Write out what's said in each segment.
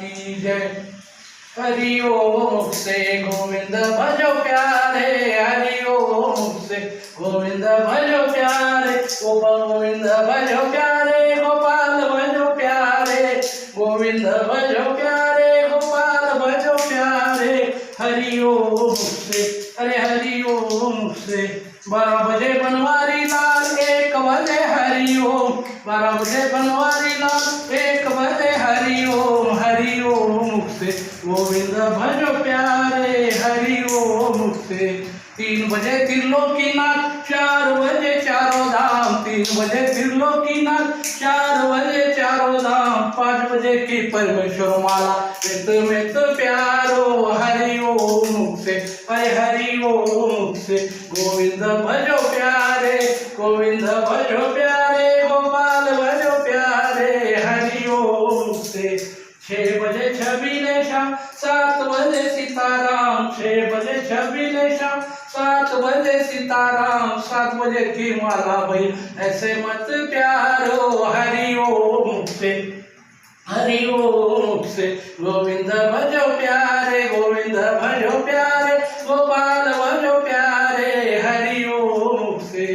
की जय। हरि ओम से गोविंद भजो प्यारे, हरि ओम से गोविंद भजो प्यारे, गोपाल गोविंद भजो प्यारे, गोपाल भजो प्यारे, गोविंद भजो प्यारे, गोपाल भजो प्यारे। हरि ओम से, अरे हरि ओम से। 12 बजे बनवारी लाल, 1 बजे हरि ओम, 12 बजे बनवारी लाल, 1 बजे हरि ओम, हरि ओम से गोविंद भजो प्यारे, हरि ओम से। 3 बजे त्रिलोकीनाथ, 4 बजे चारों धाम, 3 बजे त्रिलोकीनाथ, 4 बजे चारों धाम, 5 बजे की परमेश्वर माला, मित मित प्यारो, हरि ओम से, हरि ओम से गोविंद भजो प्यारे, गोविंद भजो प्यारे, गोपाल भजो प्यारे, हरि ओम से। 6 बजे छबीले शाम, 7 बजे सीताराम, 6 बजे छबीले शाम, 7 बजे सीताराम, 7 बजे की माला भई ऐसे मत प्यारो, हरि ओम से, हरि ओम से गोविंद भजो प्यारे, गोविंद भजो प्यारे, गोपाल भजो प्यारे, हरि ओम से।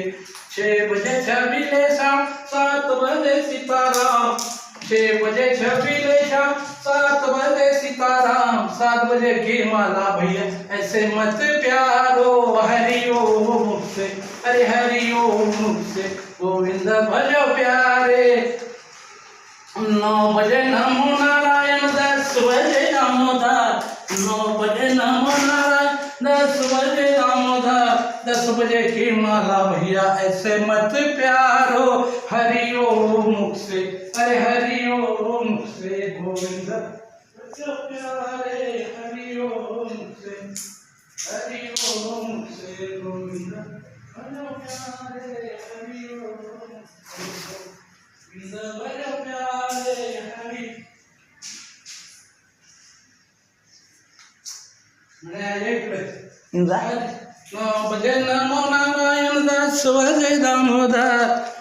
6 बजे छबीले शाम, 7 बजे सीताराम, 6 बजे छबीले शाम, 7 बजे सीताराम, 7 बजे की माला भैया ऐसे मत प्यारो, हरि ओम से, अरे हरि ओम से गोविंद भजो प्यारे। 9 बजे नमो नारायण, 10 बजे दामोदर, 9 बजे नमो नारायण, 10 बजे दामोदर, 10 बजे की माला भैया ऐसे मत प्यारो, हरि ओम से, अरे हरि ओम से गोविंद भजो प्यारे, हरि ओम से, हरि ओम से गोविंद भजो प्यारे, हरि ओम से गोविंद भजो प्यारे, हरि। 9 बजे नमो नारायण, 10 बजे दामोदर,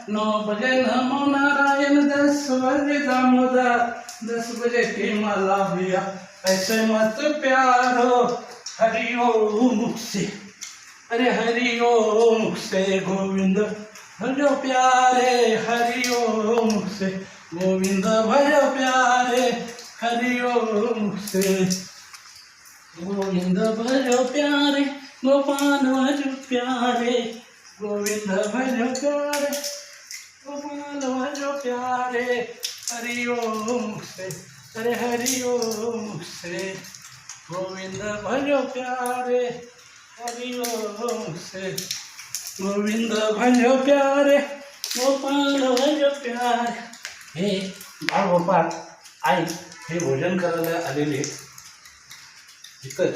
9 बजे नमो नारायण, 10 बजे दामोदर, 10 बजे की माला भैया ऐसे मत प्यारो, हरि ओम से, अरे हरि ओम से गोविंद भजो प्यारे, हरि ओम से गोविंद भजो प्यारे, हरि ओम से गोविंद भजो प्यारे, गोपाल भजो प्यारे, गोविंद भजो प्यारे, गोपाल भजो प्यारे, हरि ओम से, अरे हरि ओम से गोविंद भजो प्यारे, हरि ओम से गोविंद भजो प्यारे, गोपाल भजो प्यारे। हे बाळ गोपाळ आई हे भोजन करायला आलेले इथं,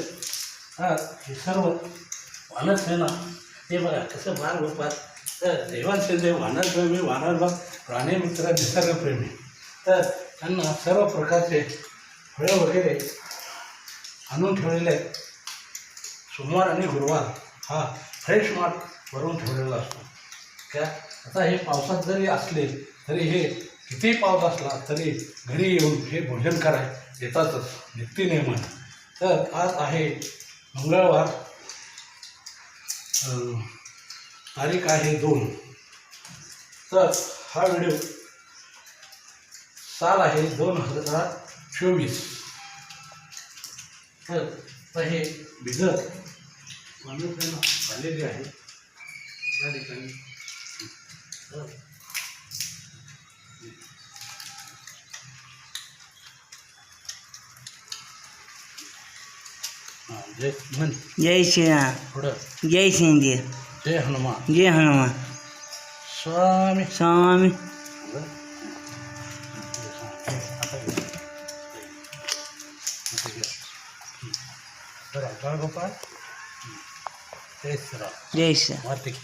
हे सर्व वानर आहे ना, हे बघा कसं बाळ गोपाळ तर देवांचे देव वानरप्रेमी, वानरबाग प्राणीमित्र, निसर्गप्रेमी, तर त्यांना सर्व प्रकारचे फळं वगैरे आणून ठेवलेले आहेत. सोमवार आणि गुरुवार हा फ्रेश माल भरून ठेवलेला असतो. क्या आता हे पावसात जरी असले तरी हे कितीही पाऊस असला तरी घरी येऊन हे भोजन करायला येतातच नित्यनेमाने. तर आज आहे मंगळवार, तारीख आहे 2. तर हा व्हिडिओ साल आहे 2024. तर हे भिजत माणूस झालेली आहे त्या ठिकाणी. जय श्रीराम, पुढं जय शिंदे, जय हनुमान, जय हनुमान स्वामी स्वामी. गोपाळ जय श्रीराम, जय श्री मार्तिक.